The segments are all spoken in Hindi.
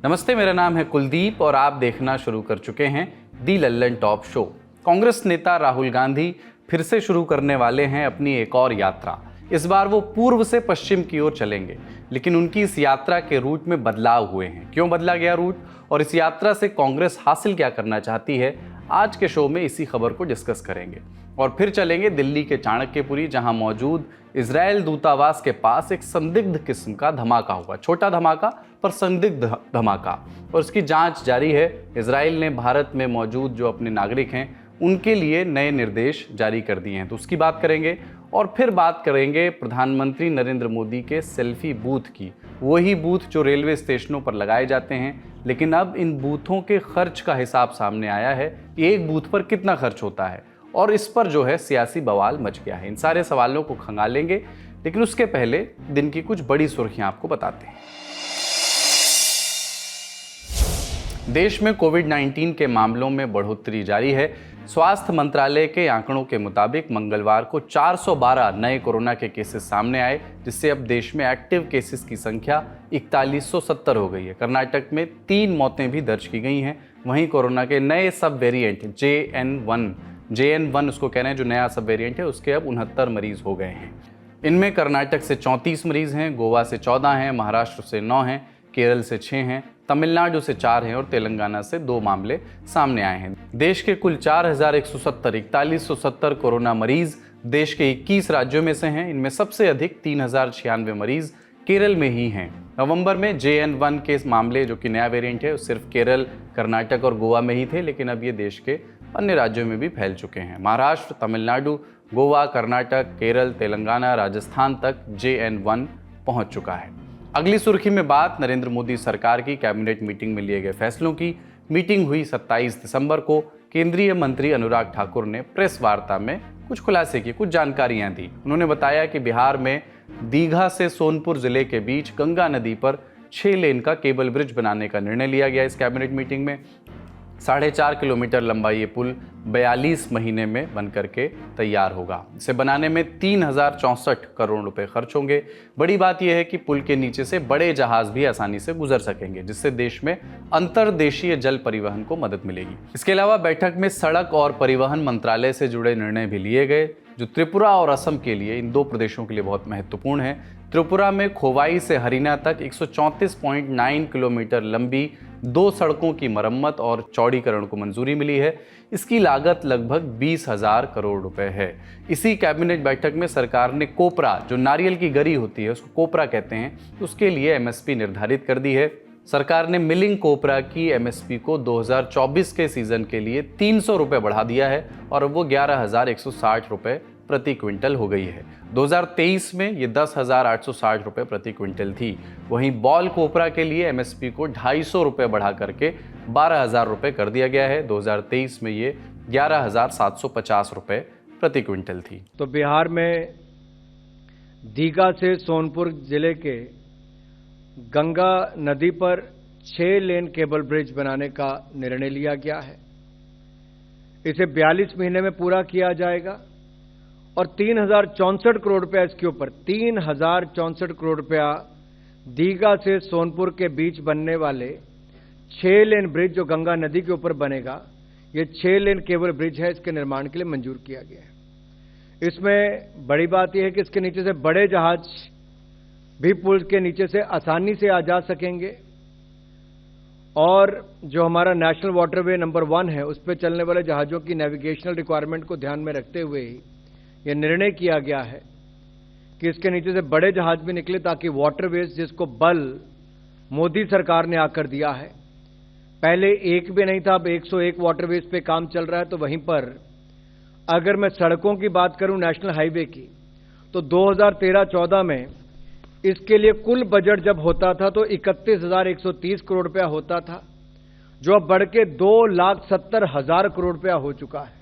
नमस्ते, मेरा नाम है कुलदीप और आप देखना शुरू कर चुके हैं दी लल्लन टॉप शो। कांग्रेस नेता राहुल गांधी फिर से शुरू करने वाले हैं अपनी एक और यात्रा। इस बार वो पूर्व से पश्चिम की ओर चलेंगे, लेकिन उनकी इस यात्रा के रूट में बदलाव हुए हैं। क्यों बदला गया रूट और इस यात्रा से कांग्रेस हासिल क्या करना चाहती है, आज के शो में इसी खबर को डिस्कस करेंगे। और फिर चलेंगे दिल्ली के चाणक्यपुरी, जहां मौजूद इजरायल दूतावास के पास एक संदिग्ध किस्म का धमाका हुआ। छोटा धमाका पर संदिग्ध धमाका, और उसकी जांच जारी है। इजरायल ने भारत में मौजूद जो अपने नागरिक हैं उनके लिए नए निर्देश जारी कर दिए हैं, तो उसकी बात करेंगे। और फिर बात करेंगे प्रधानमंत्री नरेंद्र मोदी के सेल्फी बूथ की। वही बूथ जो रेलवे स्टेशनों पर लगाए जाते हैं, लेकिन अब इन बूथों के खर्च का हिसाब सामने आया है कि एक बूथ पर कितना खर्च होता है, और इस पर जो है सियासी बवाल मच गया है। इन सारे सवालों को खंगालेंगे, लेकिन उसके पहले दिन की कुछ बड़ी सुर्खियां आपको बताते हैं। देश में कोविड-19 के मामलों में बढ़ोतरी जारी है। स्वास्थ्य मंत्रालय के आंकड़ों के मुताबिक मंगलवार को 412 नए कोरोना के केसेस सामने आए, जिससे अब देश में एक्टिव केसेस की संख्या 4170 हो गई है। कर्नाटक में 3 मौतें भी दर्ज की गई हैं। वहीं कोरोना के नए सब वेरिएंट JN1 उसको कह रहे हैं, जो नया सब वेरिएंट है, उसके अब 69 मरीज हो गए हैं। इनमें कर्नाटक से 34 मरीज हैं, गोवा से 14 हैं, महाराष्ट्र से 9 हैं, केरल से 6 हैं, तमिलनाडु से 4 हैं और तेलंगाना से 2 मामले सामने आए हैं। देश के कुल 4170 कोरोना मरीज देश के 21 राज्यों में से हैं। इनमें सबसे अधिक 3096 मरीज केरल में ही हैं। नवंबर में JN1 के मामले, जो कि नया वेरिएंट है, सिर्फ केरल, कर्नाटक और गोवा में ही थे, लेकिन अब ये देश के अन्य राज्यों में भी फैल चुके हैं। महाराष्ट्र, तमिलनाडु, गोवा, कर्नाटक, केरल, तेलंगाना, राजस्थान तक JN1 पहुंच चुका है। अगली सुर्खी में बात नरेंद्र मोदी सरकार की कैबिनेट मीटिंग में लिए गए फैसलों की। मीटिंग हुई 27 दिसंबर को। केंद्रीय मंत्री अनुराग ठाकुर ने प्रेस वार्ता में कुछ खुलासे किए, कुछ जानकारियां दी। उन्होंने बताया कि बिहार में दीघा से सोनपुर जिले के बीच गंगा नदी पर 6 लेन का केबल ब्रिज बनाने का निर्णय लिया गया। इस कैबिनेट मीटिंग में 4.5 किलोमीटर लंबा ये पुल 42 महीने में बनकर के तैयार होगा। इसे बनाने में 3064 करोड़ रुपए खर्च होंगे। बड़ी बात यह है कि पुल के नीचे से बड़े जहाज भी आसानी से गुजर सकेंगे, जिससे देश में अंतर्देशीय जल परिवहन को मदद मिलेगी। इसके अलावा बैठक में सड़क और परिवहन मंत्रालय से जुड़े निर्णय भी लिए गए, जो त्रिपुरा और असम के लिए, इन 2 प्रदेशों के लिए बहुत महत्वपूर्ण है। त्रिपुरा में खोवाई से हरियाणा तक 134.9 किलोमीटर लंबी 2 सड़कों की मरम्मत और चौड़ीकरण को मंजूरी मिली है। इसकी लागत लगभग 20,000 करोड़ रुपए है। इसी कैबिनेट बैठक में सरकार ने कोपरा, जो नारियल की गरी होती है, उसको कोपरा कहते हैं, उसके लिए MSP निर्धारित कर दी है। सरकार ने मिलिंग कोपरा की MSP को 2024 के सीजन के लिए 300 रुपये बढ़ा दिया है, और वो 11,160 रुपये प्रति क्विंटल हो गई है। 2023 में ये 10,860 रुपये प्रति क्विंटल थी। वहीं बॉल कोपरा के लिए MSP को 250 रुपये बढ़ा करके 12,000 रुपये कर दिया गया है। 2023 में ये 11,750 रुपये प्रति क्विंटल थी। तो बिहार में दीघा से सोनपुर जिले के गंगा नदी पर 6 लेन केबल ब्रिज बनाने का निर्णय लिया गया है। इसे 42 महीने में पूरा किया जाएगा और 3064 करोड़ रुपया इसके ऊपर 3064 करोड़ रुपया दीघा से सोनपुर के बीच बनने वाले 6 लेन ब्रिज जो गंगा नदी के ऊपर बनेगा, ये 6 लेन केबल ब्रिज है, इसके निर्माण के लिए मंजूर किया गया है। इसमें बड़ी बात यह है कि इसके नीचे से बड़े जहाज भी पुल के नीचे से आसानी से आ जा सकेंगे, और जो हमारा नेशनल वाटरवे नंबर 1 है, उस पर चलने वाले जहाज़ों की नेविगेशनल रिक्वायरमेंट को ध्यान में रखते हुए ही यह निर्णय किया गया है कि इसके नीचे से बड़े जहाज भी निकले, ताकि वाटरवेज, जिसको बल मोदी सरकार ने आकर दिया है, पहले एक भी नहीं था, अब 101 वाटरवेज पे काम चल रहा है। तो वहीं पर अगर मैं सड़कों की बात करूं, नेशनल हाईवे की, तो 2013-14 में इसके लिए कुल बजट जब होता था तो 31,130 करोड़ रुपया होता था, जो अब बढ़ के 2,70,000 करोड़ रुपया हो चुका है।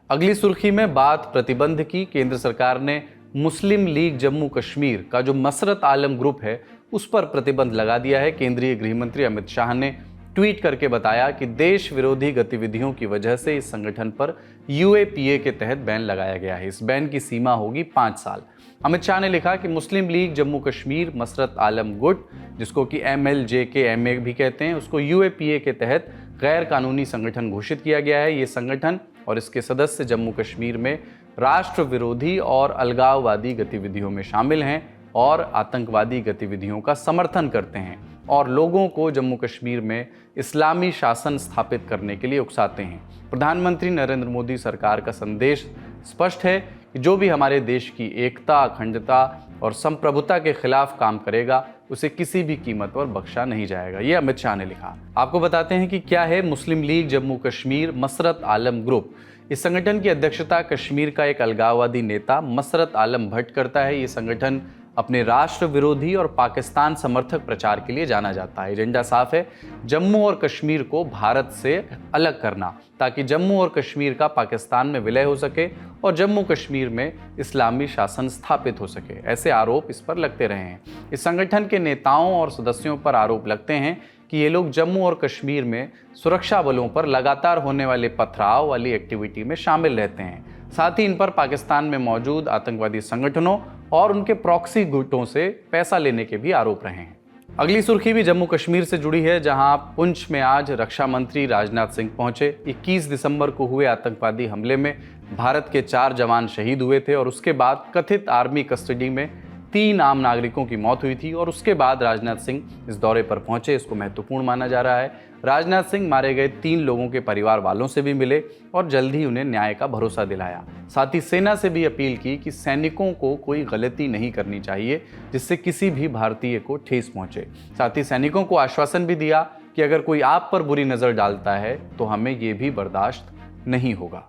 अगली सुर्खी में बात प्रतिबंध की। केंद्र सरकार ने मुस्लिम लीग जम्मू कश्मीर का जो मसरत आलम ग्रुप है, उस पर प्रतिबंध लगा दिया है। केंद्रीय गृह मंत्री अमित शाह ने ट्वीट करके बताया कि देश विरोधी गतिविधियों की वजह से इस संगठन पर UAPA के तहत बैन लगाया गया है। इस बैन की सीमा होगी 5 साल। अमित शाह ने लिखा कि मुस्लिम लीग जम्मू कश्मीर मसरत आलम गुट, जिसको कि MLJKMA भी कहते हैं, उसको UAPA के तहत गैर कानूनी संगठन घोषित किया गया है। ये संगठन और इसके सदस्य जम्मू कश्मीर में राष्ट्र विरोधी और अलगाववादी गतिविधियों में शामिल हैं और आतंकवादी गतिविधियों का समर्थन करते हैं और लोगों को जम्मू कश्मीर में इस्लामी शासन स्थापित करने के लिए उकसाते हैं। प्रधानमंत्री नरेंद्र मोदी सरकार का संदेश स्पष्ट है कि जो भी हमारे देश की एकता, अखंडता और संप्रभुता के खिलाफ काम करेगा उसे किसी भी कीमत पर बख्शा नहीं जाएगा। ये अमित शाह ने लिखा। आपको बताते हैं कि क्या है मुस्लिम लीग जम्मू कश्मीर मसरत आलम ग्रुप। इस संगठन की अध्यक्षता कश्मीर का एक अलगाववादी नेता मसरत आलम भट्ट करता है। ये संगठन अपने राष्ट्र विरोधी और पाकिस्तान समर्थक प्रचार के लिए जाना जाता है। एजेंडा साफ है, जम्मू और कश्मीर को भारत से अलग करना, ताकि जम्मू और कश्मीर का पाकिस्तान में विलय हो सके और जम्मू कश्मीर में इस्लामी शासन स्थापित हो सके। ऐसे आरोप इस पर लगते रहे हैं। इस संगठन के नेताओं और सदस्यों पर आरोप लगते हैं कि ये लोग जम्मू और कश्मीर में सुरक्षा बलों पर लगातार होने वाले पथराव वाली एक्टिविटी में शामिल रहते हैं। साथ ही इन पर पाकिस्तान में मौजूद आतंकवादी संगठनों और उनके प्रॉक्सी गुटों से पैसा लेने के भी आरोप रहे हैं। अगली सुर्खी भी जम्मू कश्मीर से जुड़ी है, जहां पुंछ में आज रक्षा मंत्री राजनाथ सिंह पहुंचे। 21 दिसंबर को हुए आतंकवादी हमले में भारत के 4 जवान शहीद हुए थे और उसके बाद कथित आर्मी कस्टडी में 3 आम नागरिकों की मौत हुई थी और उसके बाद राजनाथ सिंह इस दौरे पर पहुंचे। इसको महत्वपूर्ण माना जा रहा है। राजनाथ सिंह मारे गए 3 लोगों के परिवार वालों से भी मिले और जल्द ही उन्हें न्याय का भरोसा दिलाया। साथ ही सेना से भी अपील की कि सैनिकों को कोई गलती नहीं करनी चाहिए जिससे किसी भी भारतीय को ठेस पहुंचे। साथ ही सैनिकों को आश्वासन भी दिया कि अगर कोई आप पर बुरी नज़र डालता है तो हमें ये भी बर्दाश्त नहीं होगा।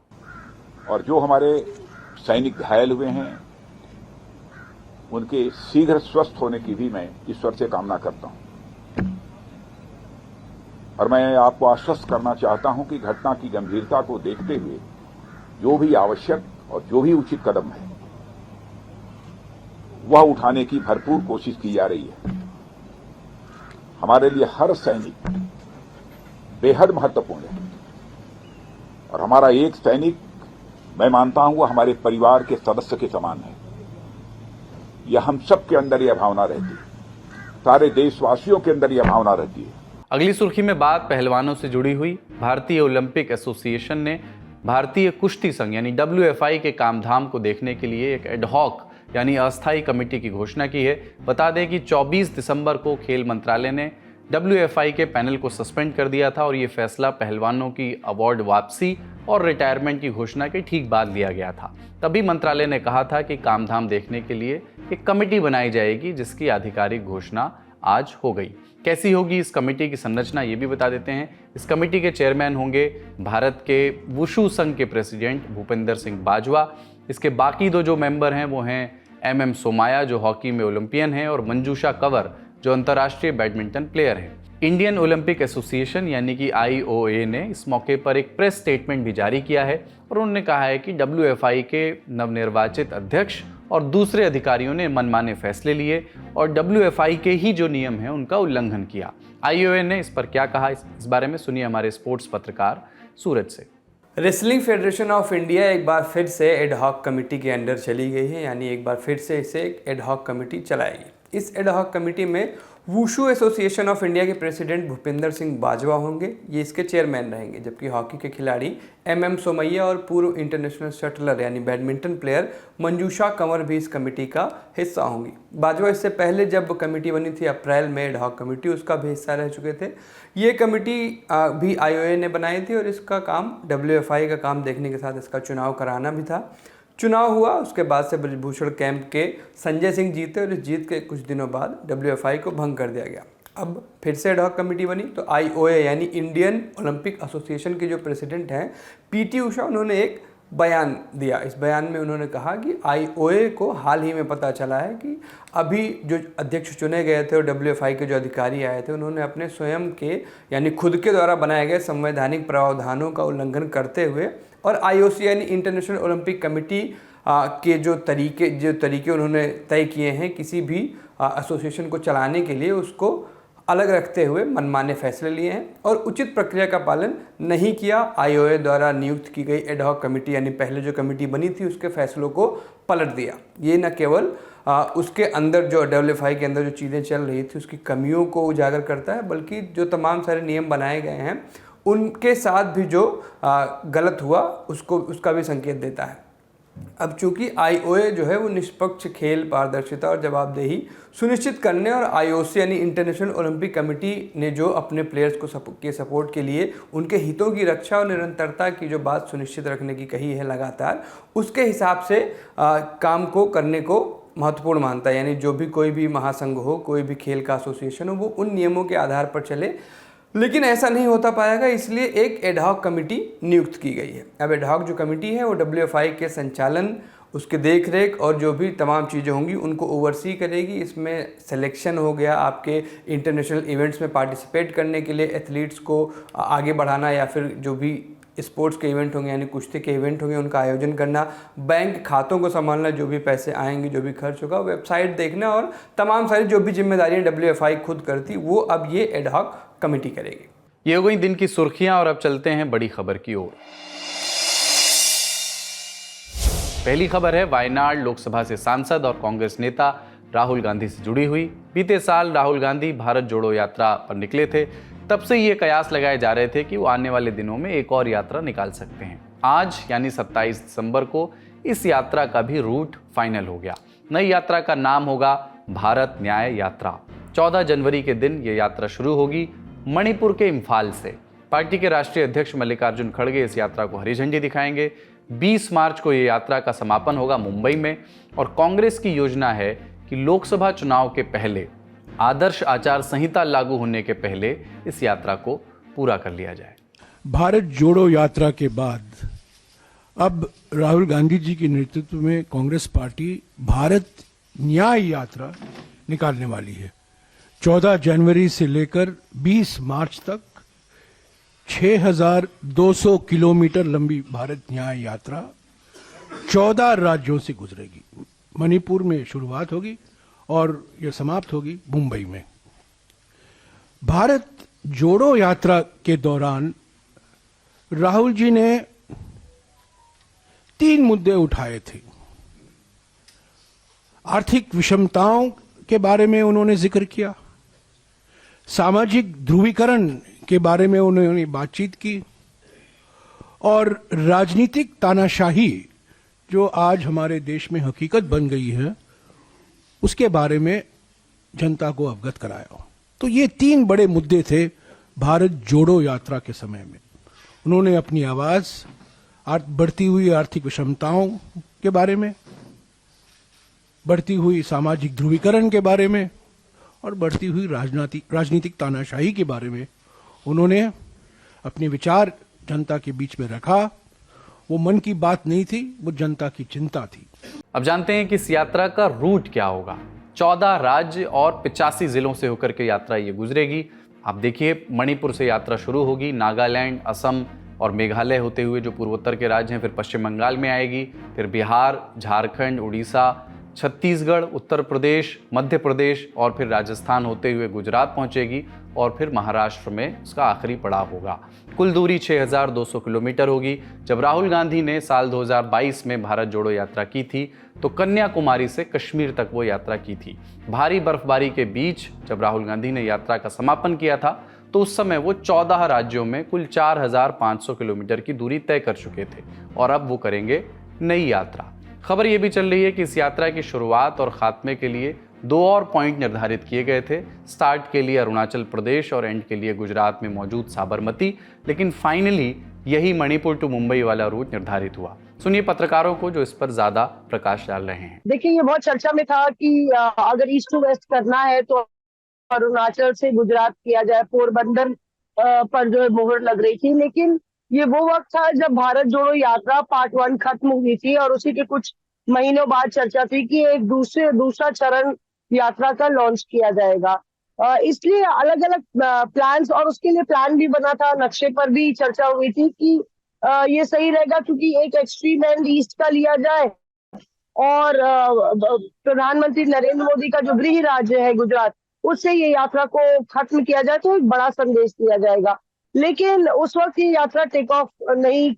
और जो हमारे सैनिक घायल हुए हैं उनके शीघ्र स्वस्थ होने की भी मैं ईश्वर से कामना करता हूं। और मैं आपको आश्वस्त करना चाहता हूं कि घटना की गंभीरता को देखते हुए जो भी आवश्यक और जो भी उचित कदम है वह उठाने की भरपूर कोशिश की जा रही है। हमारे लिए हर सैनिक बेहद महत्वपूर्ण है और हमारा एक सैनिक, मैं मानता हूं, वह हमारे परिवार के सदस्य के समान है। यह हम सब के अंदर यह भावना रहती है, सारे देशवासियों के अंदर यह भावना रहती है। अगली सुर्खी में बात पहलवानों से जुड़ी हुई। भारतीय ओलंपिक एसोसिएशन ने भारतीय कुश्ती संघ यानी WFI के कामधाम को देखने के लिए एक एडहॉक यानी अस्थायी कमेटी की घोषणा की है। बता दें कि 24 दिसंबर को खेल मंत्रालय ने WFI के पैनल को सस्पेंड कर दिया था और ये फैसला पहलवानों की अवार्ड वापसी और रिटायरमेंट की घोषणा के ठीक बाद लिया गया था। तभी मंत्रालय ने कहा था कि कामधाम देखने के लिए एक कमेटी बनाई जाएगी, जिसकी आधिकारिक घोषणा आज हो गई। कैसी होगी इस कमेटी की संरचना, ये भी बता देते हैं। इस कमेटी के चेयरमैन होंगे भारत के वुशु संघ के प्रेसिडेंट भूपेंद्र सिंह बाजवा। इसके बाकी 2 जो मेंबर हैं वो हैं MM सोमाया, जो हॉकी में ओलंपियन हैं, और मंजूषा कंवर, जो अंतर्राष्ट्रीय बैडमिंटन प्लेयर हैं। इंडियन ओलंपिक एसोसिएशन यानी कि IOA ने इस मौके पर एक प्रेस स्टेटमेंट भी जारी किया है और उन्होंने कहा है कि WFI के नवनिर्वाचित अध्यक्ष और दूसरे अधिकारियों ने मनमाने फैसले लिए और WFI के ही जो नियम हैं उनका उल्लंघन किया। IOA ने इस पर क्या कहा, इस बारे में सुनिए हमारे स्पोर्ट्स पत्रकार सूरज से। रेसलिंग फेडरेशन ऑफ इंडिया एक बार फिर से एडहॉक कमेटी के अंडर चली गई है, यानी एक बार फिर से इसे एक एडहॉक कमेटी चलाएगी। इस एडहॉक कमेटी में वुशु एसोसिएशन ऑफ इंडिया के प्रेसिडेंट भूपेंद्र सिंह बाजवा होंगे, ये इसके चेयरमैन रहेंगे, जबकि हॉकी के खिलाड़ी MM सोमैया और पूर्व इंटरनेशनल शटलर यानी बैडमिंटन प्लेयर मंजूषा कंवर भी इस कमेटी का हिस्सा होंगी। बाजवा इससे पहले जब कमेटी बनी थी अप्रैल में एडहॉक कमेटी, उसका भी हिस्सा रह चुके थे। ये कमेटी भी IOA ने बनाई थी और इसका काम WFI का काम देखने के साथ इसका चुनाव कराना भी था। चुनाव हुआ, उसके बाद से ब्रजभूषण कैंप के संजय सिंह जीते और इस जीत के कुछ दिनों बाद WFI को भंग कर दिया गया। अब फिर से एडहॉक कमेटी बनी तो IOA यानी इंडियन ओलंपिक एसोसिएशन के जो प्रेसिडेंट हैं PT उषा, उन्होंने एक बयान दिया। इस बयान में उन्होंने कहा कि IOA को हाल ही में पता चला है कि अभी जो अध्यक्ष चुने गए थे और WFI के जो अधिकारी आए थे, उन्होंने अपने स्वयं के यानी खुद के द्वारा बनाए गए संवैधानिक प्रावधानों का उल्लंघन करते हुए और IOC यानी इंटरनेशनल ओलंपिक कमेटी के जो तरीके उन्होंने तय किए हैं किसी भी एसोसिएशन को चलाने के लिए, उसको अलग रखते हुए मनमाने फैसले लिए हैं और उचित प्रक्रिया का पालन नहीं किया। आईओए द्वारा नियुक्त की गई एडहॉक कमेटी यानी पहले जो कमेटी बनी थी उसके फैसलों को पलट दिया। ये न केवल उसके अंदर जो WFI के अंदर जो चीज़ें चल रही थी उसकी कमियों को उजागर करता है, बल्कि जो तमाम सारे नियम बनाए गए हैं उनके साथ भी जो गलत हुआ उसका भी संकेत देता है। अब चूंकि आईओए जो है वो निष्पक्ष खेल, पारदर्शिता और जवाबदेही सुनिश्चित करने और IOC यानी इंटरनेशनल ओलंपिक कमेटी ने जो अपने प्लेयर्स को सपोर्ट के लिए उनके हितों की रक्षा और निरंतरता की जो बात सुनिश्चित रखने की कही है लगातार, उसके हिसाब से काम को करने को महत्वपूर्ण मानता है। यानी जो भी कोई भी महासंघ हो, कोई भी खेल का एसोसिएशन हो, वो उन नियमों के आधार पर चले। लेकिन ऐसा नहीं होता पाएगा, इसलिए एक एडहॉक कमेटी नियुक्त की गई है। अब एडहॉक जो कमेटी है वो WFI के संचालन, उसके देख-रेख और जो भी तमाम चीज़ें होंगी उनको ओवरसी करेगी। इसमें सिलेक्शन हो गया, आपके इंटरनेशनल इवेंट्स में पार्टिसिपेट करने के लिए एथलीट्स को आगे बढ़ाना, या फिर जो भी स्पोर्ट्स के इवेंट होंगे यानी कुश्ती के इवेंट होंगे उनका आयोजन करना, बैंक खातों को संभालना, जो भी पैसे आएंगे, जो भी खर्च होगा, वेबसाइट देखना और तमाम सारी जो भी जिम्मेदारियां WFI खुद करती वो अब ये एडहॉक कमेटी करेगी। ये हो गई दिन की सुर्खियां और अब चलते हैं बड़ी खबर की ओर। पहली खबर है वायनाड लोकसभा से सांसद और कांग्रेस नेता राहुल गांधी से जुड़ी हुई। बीते साल राहुल गांधी भारत जोड़ो यात्रा पर निकले थे। तब से ये कयास लगाए जा रहे थे कि वो आने वाले दिनों में एक और यात्रा निकाल सकते हैं। आज यानी 27 दिसंबर को इस यात्रा का भी रूट फाइनल हो गया। नई यात्रा का नाम होगा भारत न्याय यात्रा। 14 जनवरी के दिन ये यात्रा शुरू होगी मणिपुर के इम्फाल से। पार्टी के राष्ट्रीय अध्यक्ष मल्लिकार्जुन खड़गे इस यात्रा को हरी झंडी दिखाएंगे। 20 मार्च को ये यात्रा का समापन होगा मुंबई में और कांग्रेस की योजना है कि लोकसभा चुनाव के पहले, आदर्श आचार संहिता लागू होने के पहले इस यात्रा को पूरा कर लिया जाए। भारत जोड़ो यात्रा के बाद अब राहुल गांधी जी के नेतृत्व में कांग्रेस पार्टी भारत न्याय यात्रा निकालने वाली है। 14 जनवरी से लेकर 20 मार्च तक 6200 किलोमीटर लंबी भारत न्याय यात्रा 14 राज्यों से गुजरेगी। मणिपुर में शुरुआत होगी और यह समाप्त होगी मुंबई में। भारत जोड़ो यात्रा के दौरान राहुल जी ने 3 मुद्दे उठाए थे। आर्थिक विषमताओं के बारे में उन्होंने जिक्र किया, सामाजिक ध्रुवीकरण के बारे में उन्होंने बातचीत की और राजनीतिक तानाशाही जो आज हमारे देश में हकीकत बन गई है उसके बारे में जनता को अवगत कराया। तो ये 3 बड़े मुद्दे थे भारत जोड़ो यात्रा के समय में। उन्होंने अपनी आवाज बढ़ती हुई आर्थिक विषमताओं के बारे में, बढ़ती हुई सामाजिक ध्रुवीकरण के बारे में और बढ़ती हुई राजनीतिक तानाशाही के बारे में उन्होंने अपने विचार जनता के बीच में रखा। वो मन की बात नहीं थी, वो जनता की चिंता थी। अब जानते हैं कि इस यात्रा का रूट क्या होगा। 14 राज्य और 85 जिलों से होकर के यात्रा ये गुजरेगी। आप देखिए, मणिपुर से यात्रा शुरू होगी, नागालैंड, असम और मेघालय होते हुए जो पूर्वोत्तर के राज्य हैं, फिर पश्चिम बंगाल में आएगी, फिर बिहार, झारखंड, उड़ीसा, छत्तीसगढ़, उत्तर प्रदेश, मध्य प्रदेश और फिर राजस्थान होते हुए गुजरात पहुंचेगी और फिर महाराष्ट्र में उसका आखिरी पड़ाव होगा। कुल दूरी 6200 किलोमीटर होगी। जब राहुल गांधी ने साल 2022 में भारत जोड़ो यात्रा की थी तो कन्याकुमारी से कश्मीर तक वो यात्रा की थी। भारी बर्फबारी के बीच जब राहुल गांधी ने यात्रा का समापन किया था तो उस समय वो 14 राज्यों में कुल 4500 किलोमीटर की दूरी तय कर चुके थे और अब वो करेंगे नई यात्रा। खबर ये भी चल रही है कि इस यात्रा की शुरुआत और खात्मे के लिए 2 और पॉइंट निर्धारित किए गए थे। स्टार्ट के लिए अरुणाचल प्रदेश और एंड के लिए गुजरात में मौजूद साबरमती, लेकिन फाइनली यही मणिपुर टू मुंबई वाला रूट निर्धारित हुआ। सुनिए पत्रकारों को जो इस पर ज्यादा प्रकाश डाल रहे हैं। देखिए, ये बहुत चर्चा में था कि अगर ईस्ट टू वेस्ट करना है तो अरुणाचल से गुजरात किया जाए, पोरबंदर पर जो है मोहर लग रही थी। लेकिन ये वो वक्त था जब भारत जोड़ो यात्रा पार्ट 1 खत्म हुई थी और उसी के कुछ महीनों बाद चर्चा थी कि एक दूसरा चरण यात्रा का लॉन्च किया जाएगा। इसलिए अलग अलग प्लान्स और उसके लिए प्लान भी बना था, नक्शे पर भी चर्चा हुई थी कि ये सही रहेगा क्योंकि एक एक्सट्रीम एंड ईस्ट का लिया जाए और प्रधानमंत्री नरेंद्र मोदी का जो गृह राज्य है गुजरात, उससे ये यात्रा को खत्म किया जाए तो एक बड़ा संदेश दिया जाएगा। लेकिन उस वक्त ये यात्रा टेक ऑफ नहीं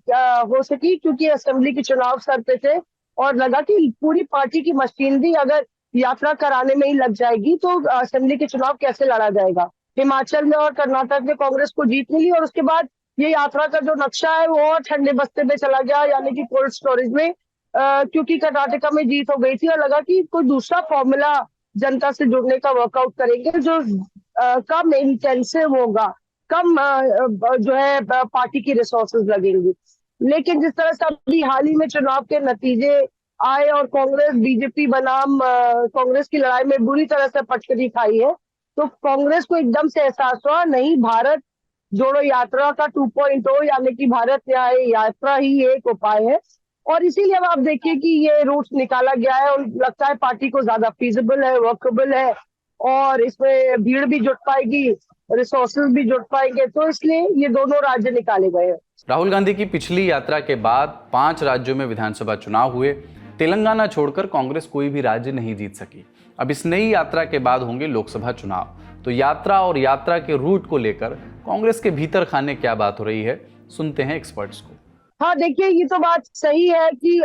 हो सकी क्योंकि असेंबली के चुनाव सर पे थे और लगा कि पूरी पार्टी की मशीनरी अगर यात्रा कराने में ही लग जाएगी तो असेंबली के चुनाव कैसे लड़ा जाएगा। हिमाचल में और कर्नाटक में कांग्रेस को जीत मिली और उसके बाद ये यात्रा का जो नक्शा है वो और ठंडे बस्ते में चला गया, यानी कि कोल्ड स्टोरेज में, क्योंकि कर्नाटका में जीत हो गई थी और लगा कि कोई दूसरा फॉर्मूला जनता से जुड़ने का वर्कआउट करेंगे जो कम इंटेंसिव होगा, कम जो है पार्टी की रिसोर्सेज लगेंगी। लेकिन जिस तरह से अभी हाल ही में चुनाव के नतीजे आए और कांग्रेस बीजेपी बनाम कांग्रेस की लड़ाई में बुरी तरह से पटकनी खाई है, तो कांग्रेस को एकदम से एहसास हुआ नहीं, भारत जोड़ो यात्रा का 2.0 यानी कि भारत न्याय यात्रा ही एक उपाय है। और इसीलिए अब आप देखिए कि ये रूट निकाला गया है और लगता है पार्टी को ज्यादा फीजिबल है, वर्केबल है और इसमें भीड़ भी जुट पाएगी, रिसोर्सेज भी जुट पाएंगे, तो इसलिए ये दोनों राज्य निकाले गए हैं। राहुल गांधी की पिछली यात्रा के बाद 5 राज्यों में विधानसभा चुनाव हुए। तेलंगाना छोड़कर कांग्रेस कोई भी राज्य नहीं जीत सकी। अब इस नई यात्रा के बाद होंगे लोकसभा चुनाव, तो यात्रा और यात्रा के रूट को लेकर कांग्रेस के भीतर खाने क्या बात हो रही है, सुनते हैं एक्सपर्ट्स को। हाँ देखिए, ये तो बात सही है कि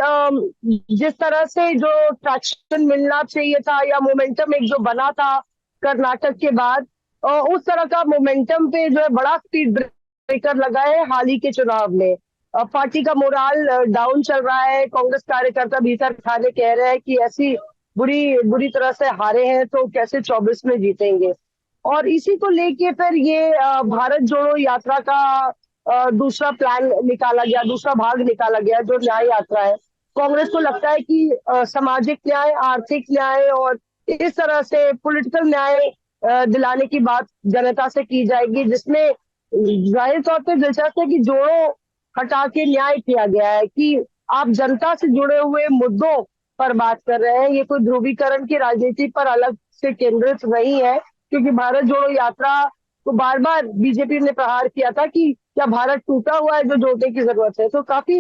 जिस तरह से जो ट्रैक्शन मिलना चाहिए था या मोमेंटम एक जो बना था कर्नाटक के बाद, उस तरह का मोमेंटम पे जो है बड़ा स्पीड ब्रेकर लगा है हाल ही के चुनाव में। पार्टी का मोराल डाउन चल रहा है, कांग्रेस कार्यकर्ता भीतर खाने कह रहे हैं कि ऐसी बुरी तरह से हारे हैं तो कैसे 24 में जीतेंगे। और इसी को लेके फिर ये भारत जोड़ो यात्रा का दूसरा प्लान निकाला गया, दूसरा भाग निकाला गया जो न्याय यात्रा है। कांग्रेस को लगता है कि सामाजिक न्याय, आर्थिक न्याय और इस तरह से पॉलिटिकल न्याय दिलाने की बात जनता से की जाएगी, जिसमें जाहिर तौर पे दिलचस्प है कि जोड़ो हटा के न्याय किया गया है कि आप जनता से जुड़े हुए मुद्दों पर बात कर रहे हैं। ये कोई ध्रुवीकरण की राजनीति पर अलग से केंद्रित नहीं है, क्योंकि भारत जोड़ो यात्रा को बार बार बीजेपी ने प्रहार किया था कि क्या भारत टूटा हुआ है जो जोड़ने की जरूरत है। तो काफी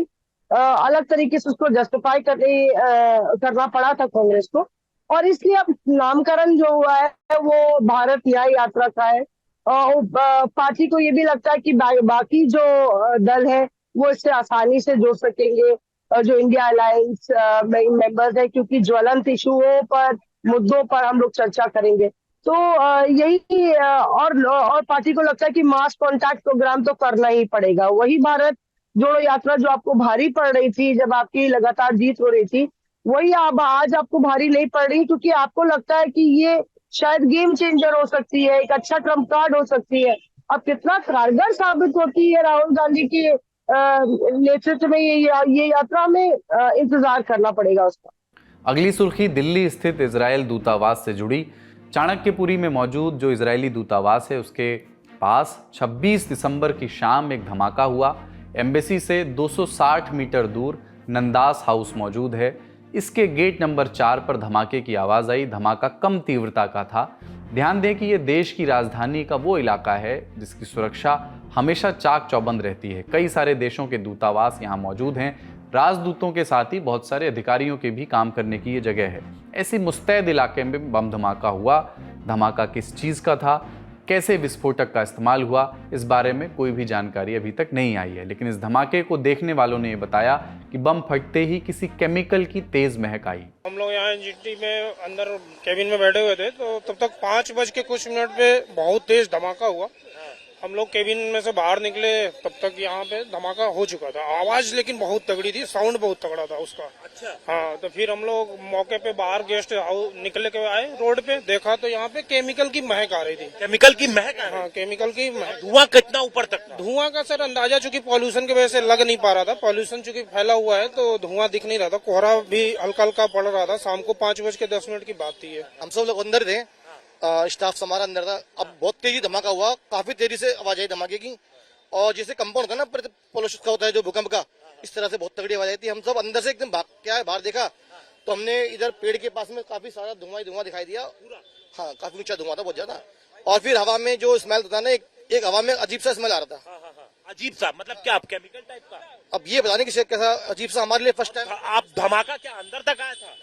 अलग तरीके से उसको जस्टिफाई करना पड़ा था कांग्रेस को, और इसलिए अब नामकरण जो हुआ है वो भारत न्याय यात्रा का है। पार्टी को ये भी लगता है कि बाकी जो दल है वो इससे आसानी से जुड़ सकेंगे, जो इंडिया अलायंस मेंबर्स है, क्योंकि ज्वलंत इशुओं पर, मुद्दों पर हम लोग चर्चा करेंगे। तो यही और पार्टी को लगता है कि मास कॉन्टैक्ट प्रोग्राम तो करना ही पड़ेगा। वही भारत जोड़ो यात्रा जो आपको भारी पड़ रही थी जब आपकी लगातार जीत हो रही थी, वही अब आज आपको भारी नहीं पड़ रही, क्योंकि आपको लगता है कि ये शायद गेम चेंजर हो सकती है, एक अच्छा ट्रम्प कार्ड हो सकती है। अब कितना कारगर साबित होती है राहुल गांधी के नेतृत्व में ये यात्रा में इंतजार करना पड़ेगा उसका। अगली सुर्खी दिल्ली स्थित इजरायल दूतावास से जुड़ी। चाणक्यपुरी में मौजूद जो इजरायली दूतावास है उसके पास 26 दिसंबर की शाम एक धमाका हुआ। एम्बेसी से 260 मीटर दूर नंदास हाउस मौजूद है। इसके गेट नंबर 4 पर धमाके की आवाज़ आई। धमाका कम तीव्रता का था। ध्यान दें कि ये देश की राजधानी का वो इलाका है जिसकी सुरक्षा हमेशा चाक चौबंद रहती है। कई सारे देशों के दूतावास यहाँ मौजूद हैं। राजदूतों के साथ ही बहुत सारे अधिकारियों के भी काम करने की ये जगह है। ऐसी मुस्तैद इलाके में बम धमाका हुआ। धमाका किस चीज़ का था, कैसे विस्फोटक का इस्तेमाल हुआ, इस बारे में कोई भी जानकारी अभी तक नहीं आई है। लेकिन इस धमाके को देखने वालों ने ये बताया कि बम फटते ही किसी केमिकल की तेज महक आई। हम लोग यहाँ एनजीटी में अंदर केबिन में बैठे हुए थे, तो तब तक 5 बज के कुछ मिनट पे बहुत तेज धमाका हुआ। हम लोग केबिन में से बाहर निकले तब तक यहाँ पे धमाका हो चुका था। आवाज लेकिन बहुत तगड़ी थी, साउंड बहुत तगड़ा था उसका। अच्छा। हाँ, तो फिर हम लोग मौके पे बाहर गेस्ट निकले के आए, रोड पे देखा तो यहाँ पे केमिकल की महक आ रही थी। केमिकल की महक? हाँ, केमिकल की महक। धुआं कितना ऊपर तक? धुआं का सर अंदाजा चूंकि पॉल्यूशन की वजह से लग नहीं पा रहा था। पॉल्यूशन चूंकि फैला हुआ है तो धुआं दिख नहीं रहा था। कोहरा भी हल्का हल्का पड़ रहा था। शाम को 5:10 की बात थी। हम सब लोग अंदर थे, स्टाफ हमारा अंदर था। अब बहुत तेजी धमाका हुआ, काफी तेजी से आवाज आई धमाके की, और जैसे कंपाउंड का ना पॉल्यूशन का होता है जो भूकंप का, इस तरह से बहुत तगड़ी आवाज आई थी। हम सब अंदर से एकदम भाग के आए, बाहर देखा तो हमने इधर पेड़ के पास में काफी सारा धुआं दिखाई दिया। हाँ, काफी ऊंचा धुआं था, बहुत ज्यादा। और फिर हवा में जो स्मेल था ना, एक हवा में अजीब सा स्मेल आ रहा था। अजीब सा मतलब क्या, केमिकल टाइप का? अब ये बताने की कैसा अजीब सा, हमारे लिए फर्स्ट टाइम। आप धमाका क्या अंदर तक आया था?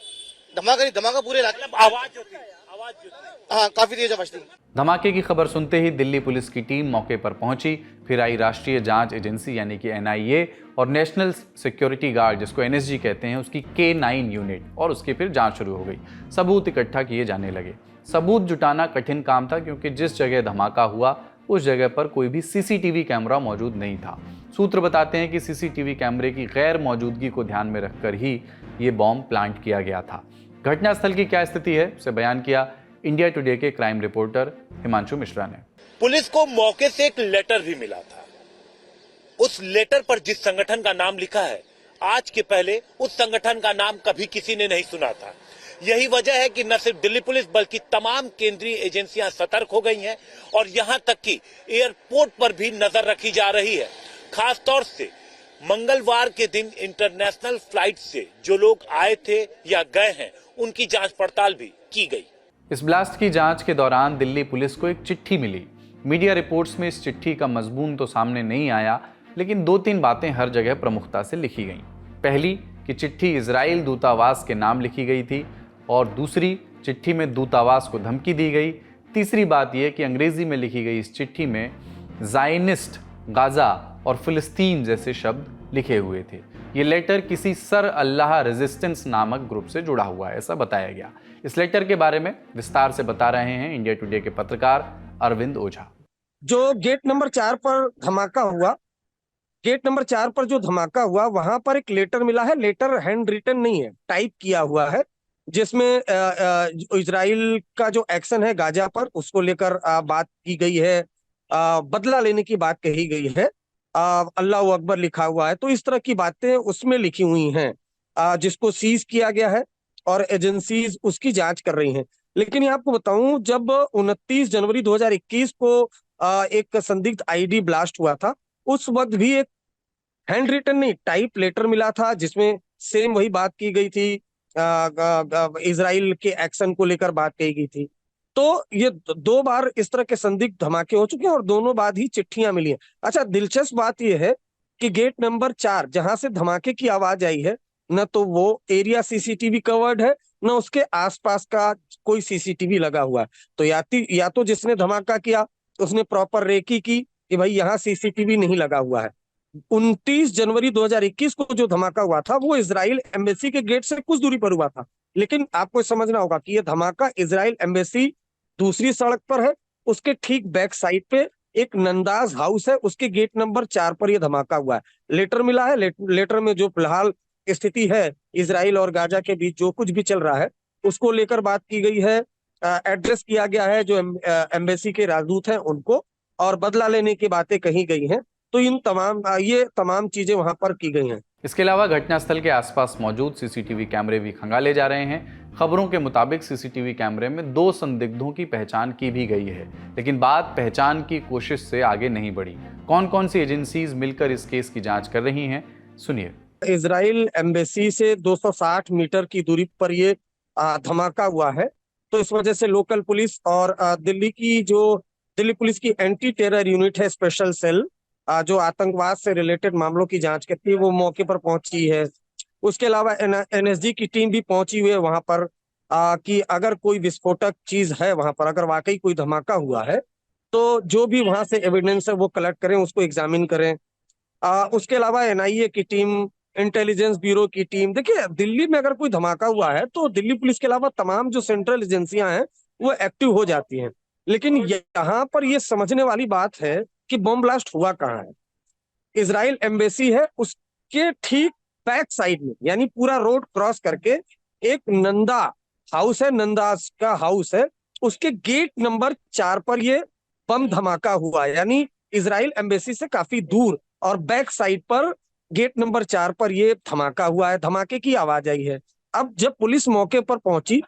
धमाका नहीं, धमाका पूरे इलाके में आवाज जो थी, आवाज जो थी। हाँ काफी तेज आवाज थी। धमाके की खबर सुनते ही दिल्ली पुलिस की टीम मौके पर पहुंची। फिर आई राष्ट्रीय जांच एजेंसी यानी कि NIA और नेशनल सिक्योरिटी गार्ड जिसको NSG कहते हैं उसकी K9 यूनिट, और उसकी फिर जांच शुरू हो गई। सबूत इकट्ठा किए जाने लगे। सबूत जुटाना कठिन काम था क्योंकि जिस जगह धमाका हुआ उस जगह पर कोई भी CCTV कैमरा मौजूद नहीं था। सूत्र बताते हैं कि CCTV कैमरे की गैर मौजूदगी को ध्यान में रखकर ही ये बॉम्ब प्लांट किया गया था। घटनास्थल की क्या स्थिति है उसे बयान किया इंडिया टुडे के क्राइम रिपोर्टर हिमांशु मिश्रा ने। पुलिस को मौके से एक लेटर भी मिला था। उस लेटर पर जिस संगठन का नाम लिखा है, आज के पहले उस संगठन का नाम कभी किसी ने नहीं सुना था। यही वजह है कि न सिर्फ दिल्ली पुलिस बल्कि तमाम केंद्रीय एजेंसियां सतर्क हो गई हैं और यहां तक कि एयरपोर्ट पर भी नजर रखी जा रही है। खास तौर से मंगलवार के दिन इंटरनेशनल फ्लाइट से जो लोग आए थे या गए हैं उनकी जांच पड़ताल भी की गई। इस ब्लास्ट की जांच के दौरान दिल्ली पुलिस को एक चिट्ठी मिली। मीडिया रिपोर्ट्स में इस चिट्ठी का मजमून तो सामने नहीं आया, लेकिन 2-3 बातें हर जगह प्रमुखता से लिखी गईं। पहली कि चिट्ठी इजराइल दूतावास के नाम लिखी गई थी, और दूसरी चिट्ठी में दूतावास को धमकी दी गई। तीसरी बात यह कि अंग्रेजी में लिखी गई इस चिट्ठी में ज़ायनिस्ट, गाजा और फिलिस्तीन जैसे शब्द लिखे हुए थे। ये लेटर किसी सर अल्लाह रेजिस्टेंस नामक ग्रुप से जुड़ा हुआ है, ऐसा बताया गया। इस लेटर के बारे में विस्तार से बता रहे हैं इंडिया टुडे के पत्रकार अरविंद ओझा। जो गेट नंबर 4 पर धमाका हुआ, गेट नंबर 4 पर जो धमाका हुआ वहां पर एक लेटर मिला है। लेटर हैंड रिटन नहीं है, टाइप किया हुआ है, जिसमें इजराइल का जो एक्शन है गाजा पर उसको लेकर बात की गई है, बदला लेने की बात कही गई है, अल्लाह अकबर लिखा हुआ है। तो इस तरह की बातें उसमें लिखी हुई हैं, जिसको सीज किया गया है और एजेंसीज उसकी जांच कर रही हैं। लेकिन ये आपको बताऊं, जब 29 जनवरी 2021 को एक संदिग्ध आईडी ब्लास्ट हुआ था, उस वक्त भी एक हैंड रिटन नहीं, टाइप लेटर मिला था जिसमें सेम वही बात की गई थी, इजराइल के एक्शन को लेकर बात कही गई थी। तो ये 2 बार इस तरह के संदिग्ध धमाके हो चुके हैं और दोनों बाद ही चिट्ठियां मिली हैं। अच्छा, दिलचस्प बात यह है कि गेट नंबर 4 जहां से धमाके की आवाज आई है, न तो वो एरिया CCTV कवर्ड है, न उसके आसपास का कोई CCTV लगा हुआ है। तो या तो जिसने धमाका किया उसने प्रॉपर रेकी की कि भाई यहाँ CCTV नहीं लगा हुआ है। 29 जनवरी 2021 को जो धमाका हुआ था वो इजराइल एम्बेसी के गेट से कुछ दूरी पर हुआ था। लेकिन आपको समझना होगा कि ये धमाका इजराइल एम्बेसी दूसरी सड़क पर है, उसके ठीक बैक साइड पे एक नंदाज हाउस है, उसके गेट नंबर 4 पर यह धमाका हुआ है। लेटर मिला है, लेटर में जो फिलहाल स्थिति है इजराइल और गाजा के बीच जो कुछ भी चल रहा है उसको लेकर बात की गई है। एड्रेस किया गया है जो एम्बेसी के राजदूत हैं उनको, और बदला लेने की बातें कही गई हैं। तो ये तमाम चीजें वहां पर की गई हैं। इसके अलावा घटनास्थल के आसपास मौजूद CCTV कैमरे भी खंगाले जा रहे हैं। खबरों के मुताबिक CCTV कैमरे में 2 संदिग्धों की पहचान की भी गई है, लेकिन बात पहचान की कोशिश से आगे नहीं बढ़ी। कौन कौन सी एजेंसीज मिलकर इस केस की जांच कर रही हैं, सुनिए। इजराइल एम्बेसी से 260 मीटर की दूरी पर ये धमाका हुआ है। तो इस वजह से लोकल पुलिस और दिल्ली पुलिस की एंटी टेरर यूनिट है, स्पेशल सेल, जो आतंकवाद से रिलेटेड मामलों की जांच करती है, वो मौके पर पहुंची है। उसके अलावा NSG की टीम भी पहुंची हुई है वहां पर, कि अगर कोई विस्फोटक चीज है वहां पर, अगर वाकई कोई धमाका हुआ है तो जो भी वहां से एविडेंस है वो कलेक्ट करें, उसको एग्जामिन करें। उसके अलावा NIA की टीम, इंटेलिजेंस ब्यूरो की टीम। देखिए, दिल्ली में अगर कोई धमाका हुआ है तो दिल्ली पुलिस के अलावा तमाम जो सेंट्रल एजेंसियां हैं वो एक्टिव हो जाती हैं। लेकिन यहाँ पर ये समझने वाली बात है कि बम ब्लास्ट हुआ कहाँ है। इजराइल एम्बेसी है, उसके ठीक बैक साइड में, यानी पूरा रोड क्रॉस करके एक नंदा हाउस है, नंदाज का हाउस है, उसके गेट नंबर 4 पर ये बम धमाका हुआ है। यानी इजराइल एम्बेसी से काफी दूर और बैक साइड पर गेट नंबर 4 पर ये धमाका हुआ है, धमाके की आवाज आई है। अब जब पुलिस मौके पर पहुंची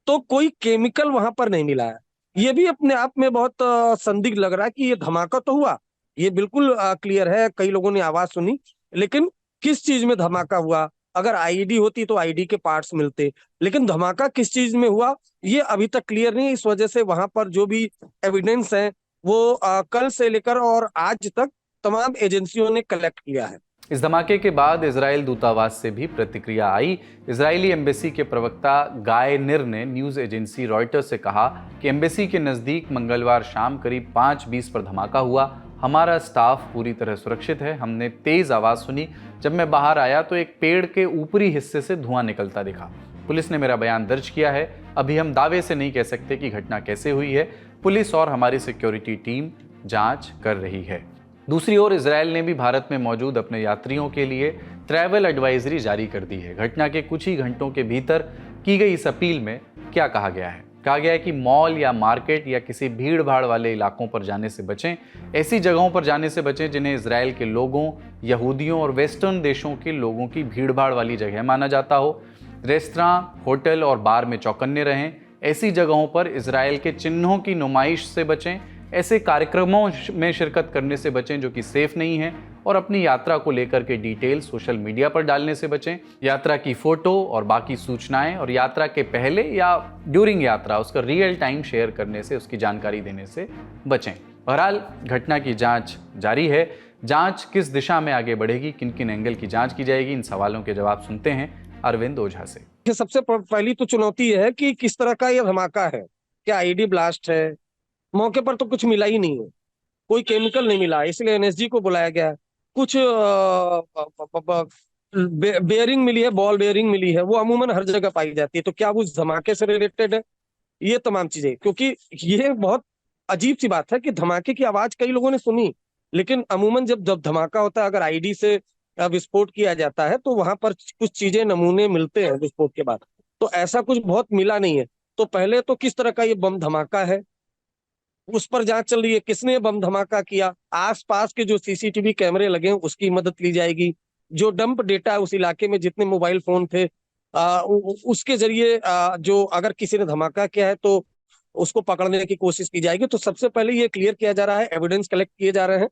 तो कोई केमिकल वहां पर नहीं मिला है। ये भी अपने आप में बहुत संदिग्ध लग रहा है कि ये धमाका तो हुआ, ये बिल्कुल क्लियर है, कई लोगों ने आवाज सुनी, लेकिन किस चीज में धमाका हुआ? अगर आईडी होती तो आईडी के पार्ट्स मिलते, लेकिन धमाका किस चीज में हुआ ये अभी तक क्लियर नहीं। इस वजह से वहां पर जो भी एविडेंस है वो कल से लेकर और आज तक तमाम एजेंसियों ने कलेक्ट किया है। इस धमाके के बाद इजराइल दूतावास से भी प्रतिक्रिया आई। इजरायली एम्बेसी के प्रवक्ता गाय निर ने न्यूज एजेंसी रॉयटर्स से कहा कि एम्बेसी के नज़दीक मंगलवार शाम करीब 5:20 पर धमाका हुआ। हमारा स्टाफ पूरी तरह सुरक्षित है। हमने तेज आवाज़ सुनी। जब मैं बाहर आया तो एक पेड़ के ऊपरी हिस्से से धुआं निकलता दिखा। पुलिस ने मेरा बयान दर्ज किया है। अभी हम दावे से नहीं कह सकते कि घटना कैसे हुई है। पुलिस और हमारी सिक्योरिटी टीम जांच कर रही है। दूसरी ओर इजराइल ने भी भारत में मौजूद अपने यात्रियों के लिए ट्रैवल एडवाइजरी जारी कर दी है। घटना के कुछ ही घंटों के भीतर की गई इस अपील में क्या कहा गया है? कहा गया है कि मॉल या मार्केट या किसी भीड़ भाड़ वाले इलाकों पर जाने से बचें। ऐसी जगहों पर जाने से बचें जिन्हें इजराइल के लोगों, यहूदियों और वेस्टर्न देशों के लोगों की भीड़ भाड़ वाली जगह माना जाता हो। रेस्तरां, होटल और बार में चौकन्ने रहें। ऐसी जगहों पर इजराइल के चिन्हों की नुमाइश से बचें। ऐसे कार्यक्रमों में शिरकत करने से बचें जो कि सेफ नहीं है। और अपनी यात्रा को लेकर के डिटेल सोशल मीडिया पर डालने से बचें। यात्रा की फोटो और बाकी सूचनाएं और यात्रा के पहले या ड्यूरिंग यात्रा उसका रियल टाइम शेयर करने से, उसकी जानकारी देने से बचें। बहरहाल घटना की जांच जारी है। जांच किस दिशा में आगे बढ़ेगी, किन किन एंगल की जांच की जाएगी, इन सवालों के जवाब सुनते हैं अरविंद ओझा से। सबसे पहली तो चुनौती है कि किस तरह का यह धमाका है। क्या आईडी ब्लास्ट है? मौके पर तो कुछ मिला ही नहीं है, कोई केमिकल नहीं मिला, इसलिए एनएसजी को बुलाया गया। कुछ बेयरिंग मिली है, बॉल बेयरिंग मिली है, वो अमूमन हर जगह पाई जाती है। तो क्या वो उस धमाके से रिलेटेड है? ये तमाम चीजें, क्योंकि ये बहुत अजीब सी बात है कि धमाके की आवाज कई लोगों ने सुनी, लेकिन अमूमन जब धमाका होता है, अगर आईडी से विस्फोट किया जाता है तो वहां पर कुछ चीजें, नमूने मिलते हैं विस्फोट के बाद। तो ऐसा कुछ बहुत मिला नहीं है। तो पहले तो किस तरह का ये बम धमाका है उस पर जांच चल रही है। किसने बम धमाका किया, आसपास के जो सीसीटीवी कैमरे लगे हैं उसकी मदद ली जाएगी। जो डंप डेटा है उस इलाके में जितने मोबाइल फोन थे उसके जरिए जो अगर किसी ने धमाका किया है तो उसको पकड़ने की कोशिश की जाएगी। तो सबसे पहले ये क्लियर किया जा रहा है, एविडेंस कलेक्ट किए जा रहे हैं।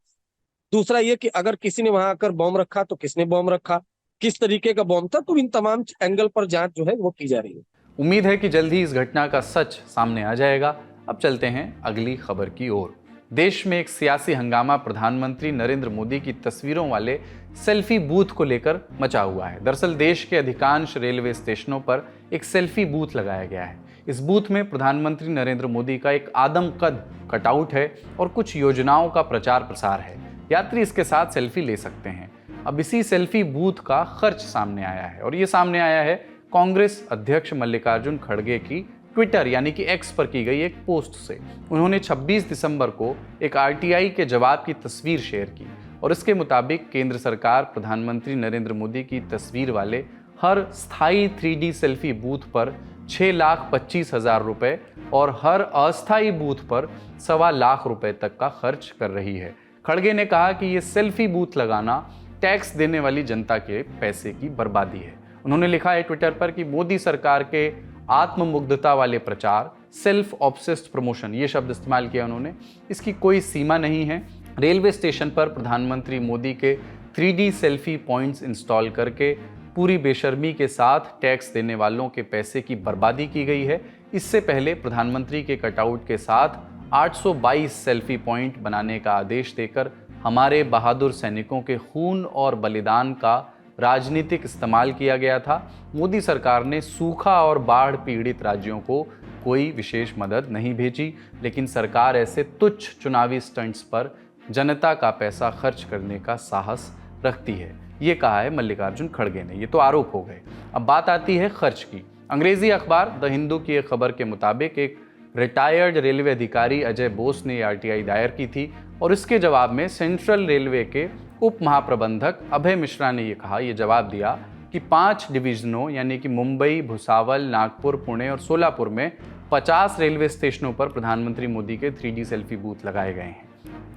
दूसरा ये कि अगर किसी ने वहां आकर बॉम्ब रखा तो किसने बॉम्ब रखा, किस तरीके का बॉम्ब था, तो इन तमाम एंगल पर जांच जो है वो की जा रही है। उम्मीद है कि जल्द ही इस घटना का सच सामने आ जाएगा। अब चलते हैं अगली खबर की ओर। देश में एक सियासी हंगामा प्रधानमंत्री नरेंद्र मोदी की तस्वीरों वाले सेल्फी बूथ को लेकर मचा हुआ है। दरअसल देश के अधिकांश रेलवे स्टेशनों पर एक सेल्फी बूथ लगाया गया है। इस बूथ में प्रधानमंत्री नरेंद्र मोदी का एक आदमकद कटआउट है और कुछ योजनाओं का प्रचार प्रसार है। यात्री इसके साथ सेल्फी ले सकते हैं। अब इसी सेल्फी बूथ का खर्च सामने आया है और ये सामने आया है कांग्रेस अध्यक्ष मल्लिकार्जुन खड़गे की ट्विटर यानी कि एक्स पर की गई एक पोस्ट से। उन्होंने 26 दिसंबर को एक आरटीआई के जवाब की तस्वीर शेयर की और इसके मुताबिक केंद्र सरकार प्रधानमंत्री नरेंद्र मोदी की तस्वीर वाले हर स्थायी 3D सेल्फी बूथ पर 6,25,000 रुपए और हर अस्थायी बूथ पर 1.25 लाख रुपए तक का खर्च कर रही है। खड़गे ने कहा कि ये सेल्फी बूथ लगाना टैक्स देने वाली जनता के पैसे की बर्बादी है। उन्होंने लिखा है ट्विटर पर कि मोदी सरकार के आत्ममुग्धता वाले प्रचार, सेल्फ ऑब्सेस्ड प्रमोशन, ये शब्द इस्तेमाल किया उन्होंने, इसकी कोई सीमा नहीं है। रेलवे स्टेशन पर प्रधानमंत्री मोदी के 3D सेल्फी पॉइंट्स इंस्टॉल करके पूरी बेशर्मी के साथ टैक्स देने वालों के पैसे की बर्बादी की गई है। इससे पहले प्रधानमंत्री के कटआउट के साथ 822 सेल्फी पॉइंट बनाने का आदेश देकर हमारे बहादुर सैनिकों के खून और बलिदान का राजनीतिक इस्तेमाल किया गया था। मोदी सरकार ने सूखा और बाढ़ पीड़ित राज्यों को कोई विशेष मदद नहीं भेजी, लेकिन सरकार ऐसे तुच्छ चुनावी स्टंट्स पर जनता का पैसा खर्च करने का साहस रखती है। ये कहा है मल्लिकार्जुन खड़गे ने। ये तो आरोप हो गए। अब बात आती है खर्च की। अंग्रेजी अखबार द हिंदू की एक खबर के मुताबिक एक रिटायर्ड रेलवे अधिकारी अजय बोस ने आरटीआई दायर की थी और इसके जवाब में सेंट्रल रेलवे के उप महाप्रबंधक अभय मिश्रा ने ये जवाब दिया कि 5 डिवीजनों यानी कि मुंबई, भुसावल, नागपुर, पुणे और सोलापुर में 50 रेलवे स्टेशनों पर प्रधानमंत्री मोदी के 3D सेल्फी बूथ लगाए गए हैं।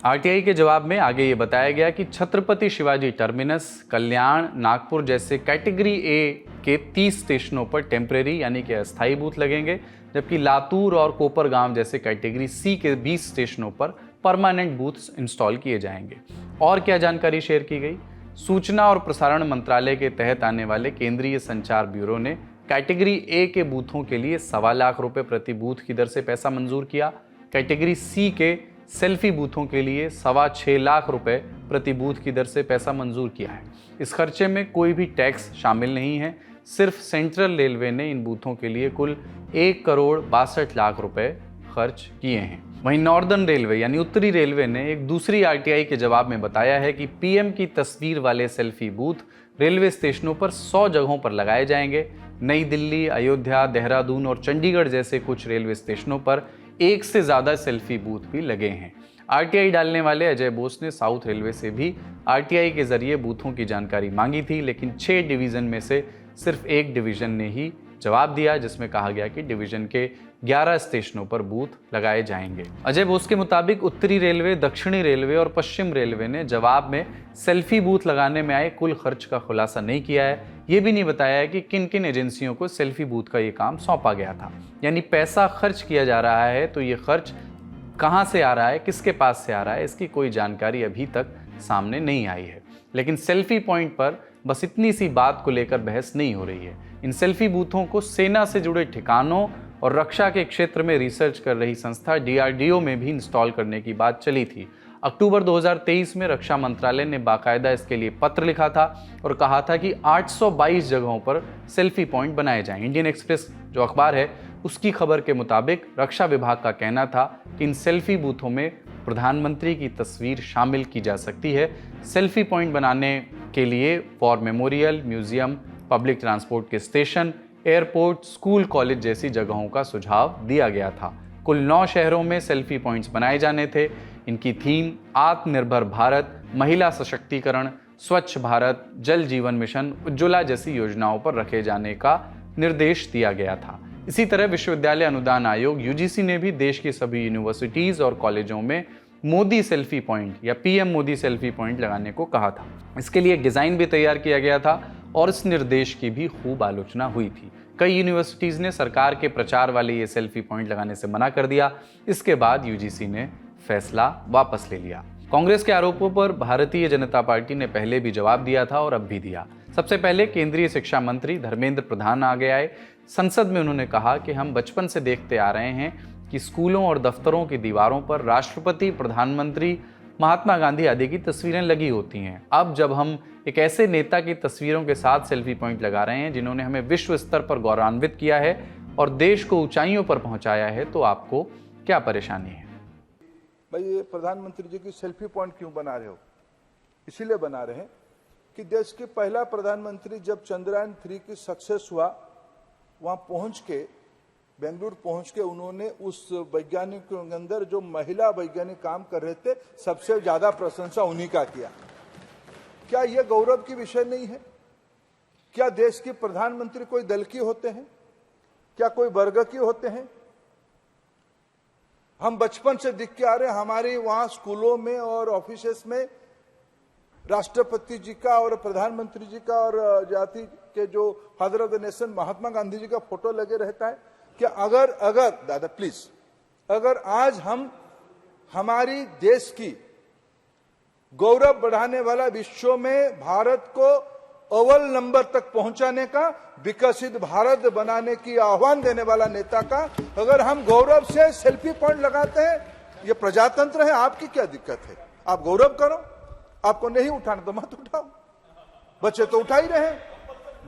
आरटीआई के जवाब में आगे ये बताया गया कि छत्रपति शिवाजी टर्मिनस, कल्याण, नागपुर जैसे कैटेगरी ए के 30 स्टेशनों पर टेम्परेरी यानी कि अस्थायी बूथ लगेंगे, जबकि लातूर और कोपरगांव जैसे कैटेगरी सी के 20 स्टेशनों पर परमानेंट बूथ्स इंस्टॉल किए जाएंगे। और क्या जानकारी शेयर की गई? सूचना और प्रसारण मंत्रालय के तहत आने वाले केंद्रीय संचार ब्यूरो ने कैटेगरी ए के बूथों के लिए 1.25 लाख रुपए प्रति बूथ की दर से पैसा मंजूर किया। कैटेगरी सी के सेल्फी बूथों के लिए 6.25 लाख रुपए प्रति बूथ की दर से पैसा मंजूर किया है। इस खर्चे में कोई भी टैक्स शामिल नहीं है। सिर्फ सेंट्रल रेलवे ने इन बूथों के लिए कुल 1,62,00,000 रुपए खर्च किए हैं। वहीं नॉर्दर्न रेलवे यानी उत्तरी रेलवे ने एक दूसरी आरटीआई के जवाब में बताया है कि पीएम की तस्वीर वाले सेल्फी बूथ रेलवे स्टेशनों पर 100 जगहों पर लगाए जाएंगे। नई दिल्ली, अयोध्या, देहरादून और चंडीगढ़ जैसे कुछ रेलवे स्टेशनों पर 1 से ज़्यादा सेल्फी बूथ भी लगे हैं। आरटीआई डालने वाले अजय बोस ने साउथ रेलवे से भी आरटीआई के जरिए बूथों की जानकारी मांगी थी, लेकिन 6 डिवीज़न में से सिर्फ एक डिवीज़न ने ही जवाब दिया, जिसमें कहा गया कि डिवीज़न के 11 स्टेशनों पर बूथ लगाए जाएंगे। अजय बोस के मुताबिक उत्तरी रेलवे, दक्षिणी रेलवे और पश्चिम रेलवे ने जवाब में सेल्फी बूथ लगाने में आए कुल खर्च का खुलासा नहीं किया है। ये भी नहीं बताया है कि किन किन एजेंसियों को सेल्फी बूथ का ये काम सौंपा गया था। यानी पैसा खर्च किया जा रहा है तो ये खर्च कहाँ से आ रहा है, किसके पास से आ रहा है, इसकी कोई जानकारी अभी तक सामने नहीं आई है। लेकिन सेल्फी पॉइंट पर बस इतनी सी बात को लेकर बहस नहीं हो रही है। इन सेल्फी बूथों को सेना से जुड़े ठिकानों और रक्षा के क्षेत्र में रिसर्च कर रही संस्था DRDO में भी इंस्टॉल करने की बात चली थी। अक्टूबर 2023 में रक्षा मंत्रालय ने बाकायदा इसके लिए पत्र लिखा था और कहा था कि 822 जगहों पर सेल्फी पॉइंट बनाए जाएं। इंडियन एक्सप्रेस जो अखबार है उसकी खबर के मुताबिक रक्षा विभाग का कहना था कि इन सेल्फी बूथों में प्रधानमंत्री की तस्वीर शामिल की जा सकती है। सेल्फी पॉइंट बनाने के लिए war memorial, museum, public transport के स्टेशन, एयरपोर्ट, स्कूल, कॉलेज जैसी जगहों का सुझाव दिया गया था। कुल 9 शहरों में सेल्फी पॉइंट्स बनाए जाने थे। इनकी थीम आत्मनिर्भर भारत, महिला सशक्तिकरण, स्वच्छ भारत, जल जीवन मिशन, उज्ज्वला जैसी योजनाओं पर रखे जाने का निर्देश दिया गया था। इसी तरह विश्वविद्यालय अनुदान आयोग UGC ने भी देश की सभी यूनिवर्सिटीज़ और कॉलेजों में मोदी सेल्फी पॉइंट या PM मोदी सेल्फी पॉइंट लगाने को कहा था। इसके लिए एक डिज़ाइन भी तैयार किया गया था और इस निर्देश की भी खूब आलोचना हुई थी। कई यूनिवर्सिटीज़ ने सरकार के प्रचार वाले ये सेल्फी पॉइंट लगाने से मना कर दिया। इसके बाद UGC ने फैसला वापस ले लिया। कांग्रेस के आरोपों पर भारतीय जनता पार्टी ने पहले भी जवाब दिया था और अब भी दिया। सबसे पहले केंद्रीय शिक्षा मंत्री धर्मेंद्र प्रधान आगे आए। संसद में उन्होंने कहा कि हम बचपन से देखते आ रहे हैं कि स्कूलों और दफ्तरों की दीवारों पर राष्ट्रपति, प्रधानमंत्री, महात्मा गांधी आदि की तस्वीरें लगी होती हैं। अब जब हम एक ऐसे नेता की तस्वीरों के साथ सेल्फी पॉइंट लगा रहे हैं जिन्होंने हमें विश्व स्तर पर गौरवान्वित किया है और देश को ऊंचाइयों पर पहुंचाया है, तो आपको क्या परेशानी है? भाई, ये प्रधानमंत्री जी की सेल्फी पॉइंट क्यों बना रहे हो? इसीलिए बना रहे हैं कि देश के पहला प्रधानमंत्री जब चंद्रयान 3 की सक्सेस हुआ, वहां पहुंच के, बेंगलुरु पहुंच के, उन्होंने उस वैज्ञानिकों के अंदर जो महिला वैज्ञानिक काम कर रहे थे, सबसे ज्यादा प्रशंसा उन्हीं का किया। क्या यह गौरव की विषय नहीं है? क्या देश के प्रधानमंत्री कोई दल की होते हैं? क्या कोई वर्ग की होते हैं? हम बचपन से दिख के आ रहे हैं, हमारे वहां स्कूलों में और ऑफिसेस में राष्ट्रपति जी का और प्रधानमंत्री जी का और जाति के जो father of the nation Mahatma Gandhi ji का फोटो लगे रहता है। कि अगर दादा प्लीज, अगर आज हम हमारी देश की गौरव बढ़ाने वाला, विश्व में भारत को अव्वल नंबर तक पहुंचाने का, विकसित भारत बनाने की आह्वान देने वाला नेता का अगर हम गौरव से सेल्फी पॉइंट लगाते हैं, ये प्रजातंत्र है, आपकी क्या दिक्कत है? आप गौरव करो, आपको नहीं उठाना तो मत उठाओ। बच्चे तो उठा ही रहे हैं,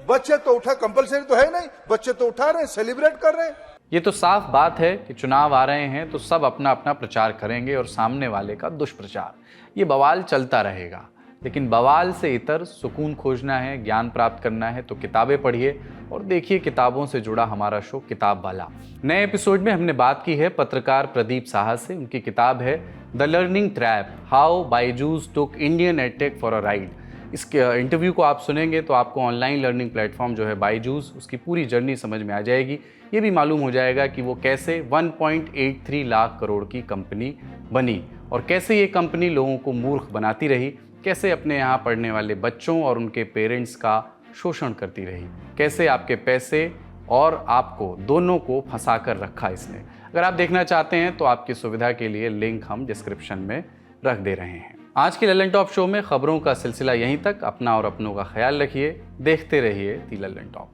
बच्चे तो उठा, कंपलसरी तो है नहीं, बच्चे तो उठा रहे हैं, सेलिब्रेट कर रहे हैं। ये तो साफ बात है कि चुनाव आ रहे हैं तो सब अपना अपना प्रचार करेंगे और सामने वाले का दुष्प्रचार। ये बवाल चलता रहेगा, लेकिन बवाल से इतर सुकून खोजना है, ज्ञान प्राप्त करना है तो किताबें पढ़िए और देखिए किताबों से जुड़ा हमारा शो किताब वाला। नए एपिसोड में हमने बात की है पत्रकार प्रदीप साहा से। उनकी किताब है the learning trap, how Byju's took Indian edtech for a ride. इसके इंटरव्यू को आप सुनेंगे तो आपको ऑनलाइन लर्निंग प्लेटफॉर्म जो है बायजूस, उसकी पूरी जर्नी समझ में आ जाएगी। ये भी मालूम हो जाएगा कि वो कैसे 1.83 लाख करोड़ की कंपनी बनी और कैसे ये कंपनी लोगों को मूर्ख बनाती रही, कैसे अपने यहाँ पढ़ने वाले बच्चों और उनके पेरेंट्स का शोषण करती रही, कैसे आपके पैसे और आपको दोनों को फंसा कर रखा इसने। अगर आप देखना चाहते हैं तो आपकी सुविधा के लिए लिंक हम डिस्क्रिप्शन में रख दे रहे हैं। आज के लल्लन टॉप शो में खबरों का सिलसिला यहीं तक। अपना और अपनों का ख्याल रखिए, देखते रहिए दी लल्लन टॉप।